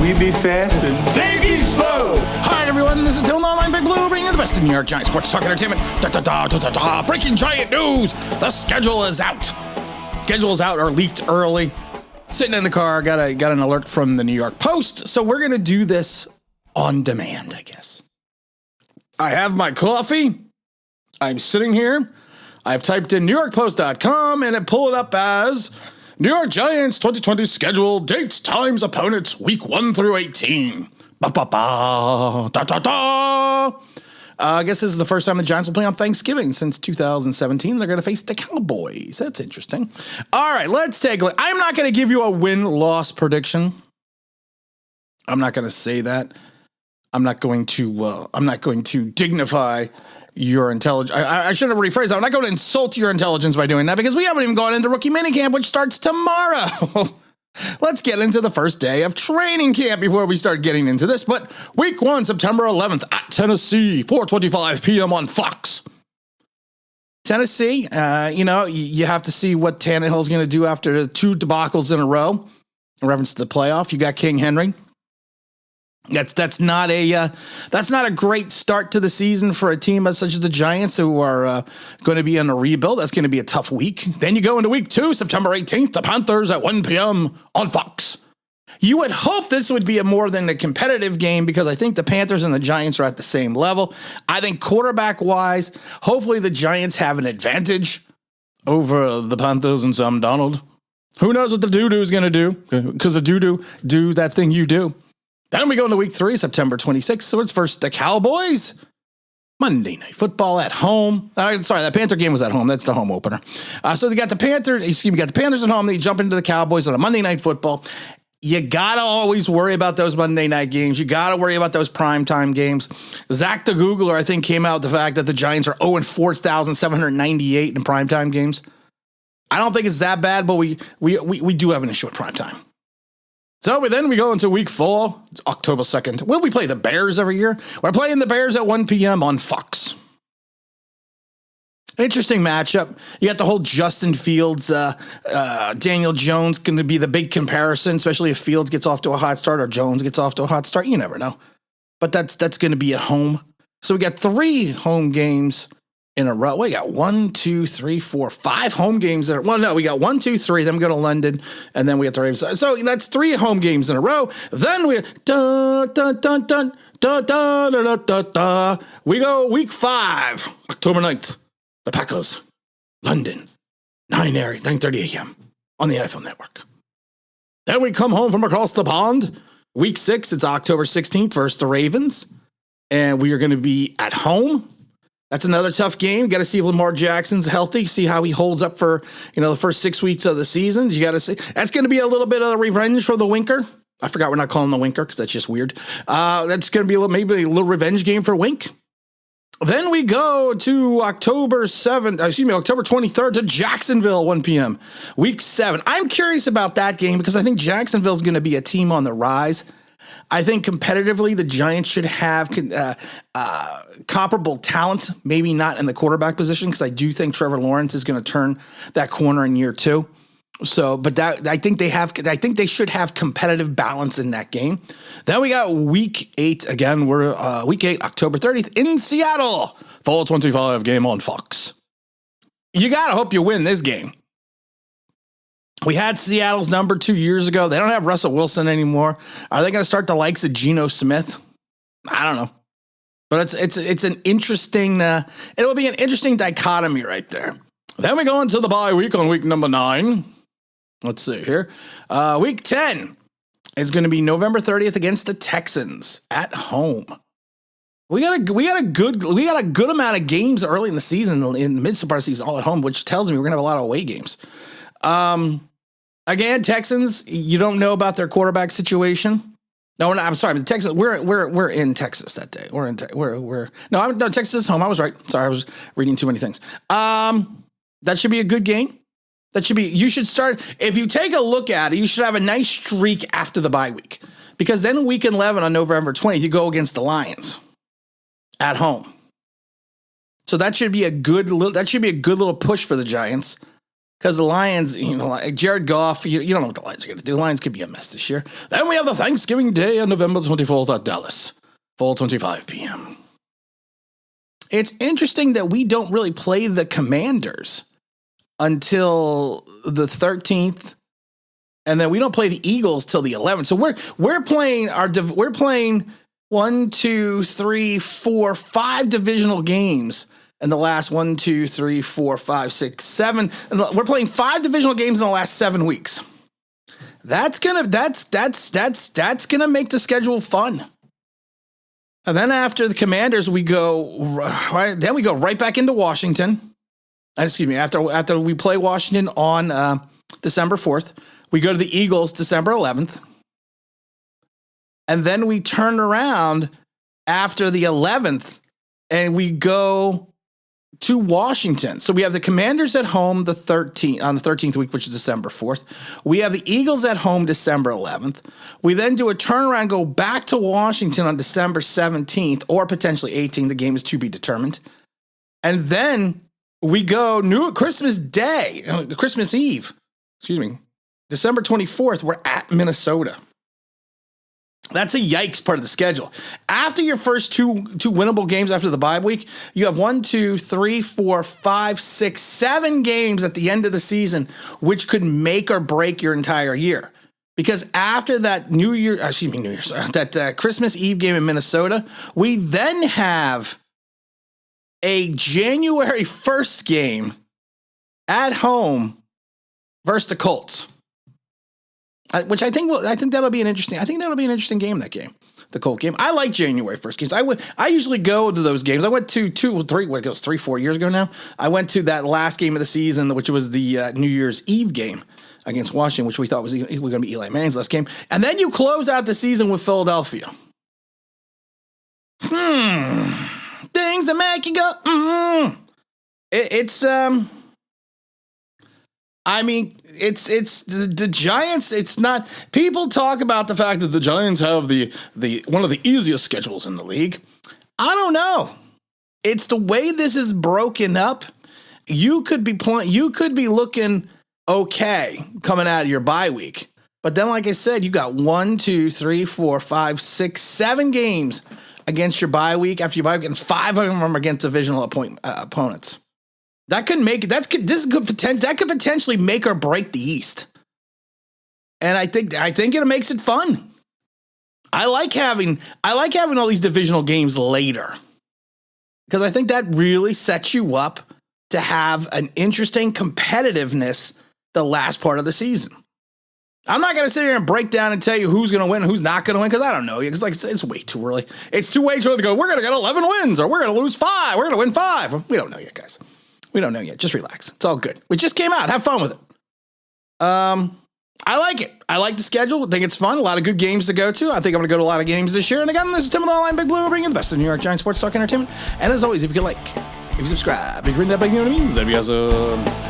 We be fast and they be slow. Hi, everyone. This is Dylan Online Big Blue, bringing you the best of New York Giants sports talk entertainment. Breaking Giant news. The schedule is out. Schedule is out or leaked early. Sitting in the car, got an alert from the New York Post. So we're going to do this on demand, I guess. I have my coffee. I'm sitting here. I've typed in NewYorkPost.com and it pulled it up as New York Giants 2020 schedule, dates, times, opponents, week 1 through 18. I guess this is the first time the Giants will play on Thanksgiving since 2017. They're going to face the Cowboys. That's interesting. All right, let's take a look. I'm not going to give you a win-loss prediction. I'm not going to say that. I'm not going to dignify your intelligence. I should have rephrased that. I'm not going to insult your intelligence by doing that because we haven't even gone into rookie minicamp, which starts tomorrow. Let's get into the first day of training camp before we start getting into this. But week 1, September 11th at Tennessee, 4:25 p.m. on Fox. Tennessee, you have to see what Tannehill's going to do after 2 debacles in a row in reference to the playoff. You got King Henry. That's not a great start to the season for a team such as the Giants who are going to be in a rebuild. That's going to be a tough week. Then you go into week 2, September 18th, the Panthers at 1 p.m. on Fox. You would hope this would be a more than a competitive game because I think the Panthers and the Giants are at the same level. I think quarterback-wise, hopefully the Giants have an advantage over the Panthers and Sam Darnold. Who knows what the doo-doo is going to do? Because the doo-doo do that thing you do. Then we go into week 3, September 26th. So it's first the Cowboys. Monday Night Football at home. That Panther game was at home. That's the home opener. So you got the Panthers at home. Then you jump into the Cowboys on a Monday Night Football. You got to always worry about those Monday night games. You got to worry about those primetime games. Zach the Googler, I think, came out with the fact that the Giants are 0-4,798 in primetime games. I don't think it's that bad, but we do have an issue with primetime. So then we go into week 4, it's October 2nd. Will we play the Bears every year? We're playing the Bears at 1 p.m. on Fox. Interesting matchup. You got the whole Justin Fields, Daniel Jones going to be the big comparison, especially if Fields gets off to a hot start or Jones gets off to a hot start. You never know. But that's going to be at home. So we got 3 home games in a row. We got 1, 2, 3, 4, 5 home games in a row. Well, no, we got 1, 2, 3. Then we go to London, and then we got the Ravens. So that's 3 home games in a row. Then we we go week 5, October 9th. The Packers, London, 9:30 a.m. on the NFL Network. Then we come home from across the pond. Week 6, it's October 16th versus the Ravens, and we are going to be at home. That's another tough game. Got to see if Lamar Jackson's healthy, see how he holds up for, the first 6 weeks of the season. You got to see. That's going to be a little bit of revenge for the Winker. I forgot we're not calling him the Winker because that's just weird. That's going to be maybe a little revenge game for Wink. Then we go to October 23rd to Jacksonville, 1 p.m. Week 7. I'm curious about that game because I think Jacksonville's going to be a team on the rise. I think competitively, the Giants should have comparable talent, maybe not in the quarterback position, because I do think Trevor Lawrence is going to turn that corner in year 2. So, but I think they should have competitive balance in that game. Then we got week 8 again. We're week 8, October 30th in Seattle. 4:25 game on Fox. You gotta hope you win this game. We had Seattle's number 2 years ago. They don't have Russell Wilson anymore. Are they going to start the likes of Geno Smith? I don't know. But it's an interesting, it'll be an interesting dichotomy right there. Then we go into the bye week on week number 9. Let's see here. Week 10 is going to be November 30th against the Texans at home. We got a good amount of games early in the season, in the mid part of the season, all at home, which tells me we're going to have a lot of away games. Texans, you don't know about their quarterback situation. No, we're not, I'm sorry. The Texans, we're in Texas that day. Texas is home. I was right. Sorry, I was reading too many things. That should be a good game. You should start, if you take a look at it, you should have a nice streak after the bye week. Because then week 11 on November 20th, you go against the Lions at home. So that should be a good little push for the Giants. because the Lions, like Jared Goff, you don't know what the Lions are going to do. The Lions could be a mess this year. Then we have the Thanksgiving Day on November 24th at Dallas, 4:25 p.m. It's interesting that we don't really play the Commanders until the 13th, and then we don't play the Eagles till the 11th. So we're playing 1, 2, 3, 4, 5 divisional games. And the last 1, 2, 3, 4, 5, 6, 7. And we're playing 5 divisional games in the last 7 weeks. That's gonna make the schedule fun. And then after the Commanders, we go right back into Washington. Excuse me. After we play Washington on December 4th, we go to the Eagles December 11th, and then we turn around after the 11th, and we go to Washington. So we have the Commanders at home on the 13th week, which is December 4th. We have the Eagles at home December 11th. We then do a turnaround, go back to Washington on December 17th or potentially 18th. The game is to be determined. And then we go Christmas Eve, December 24th, we're at Minnesota. That's a yikes part of the schedule. After your first two winnable games after the bye week, you have 1, 2, 3, 4, 5, 6, 7 games at the end of the season, which could make or break your entire year. Because after that Christmas Eve game in Minnesota, we then have a January 1st game at home versus the Colts. Which I think that'll be an interesting game. That game, the Colt game. I like January 1st games. I usually go to those games. I went to 3-4 years ago now. I went to that last game of the season, which was the New Year's Eve game against Washington, which we thought was going to be Eli Manning's last game. And then you close out the season with Philadelphia. Things that make you go. It's the Giants. It's not. People talk about the fact that the Giants have the one of the easiest schedules in the league. I don't know. It's the way this is broken up. You could be looking okay coming out of your bye week, but then, like I said, you got 1, 2, 3, 4, 5, 6, 7 games against your bye week after your bye week, and 5 of them are against divisional opponents. That could potentially make or break the East. And I think it makes it fun. I like having all these divisional games later, because I think that really sets you up to have an interesting competitiveness the last part of the season. I'm not going to sit here and break down and tell you who's going to win and who's not going to win, because I don't know. Because it's way too early. It's too way too early to go, we're going to get 11 wins or we're going to lose 5. We're going to win 5. We don't know yet, guys. We don't know yet. Just relax. It's all good. We just came out. Have fun with it. I like it. I like the schedule. I think it's fun. A lot of good games to go to. I think I'm going to go to a lot of games this year. And again, this is Tim with Online Big Blue, bringing the best of New York Giants sports talk entertainment. And as always, if you could if you subscribe, if you ring that bell, you know what I mean? That'd be awesome.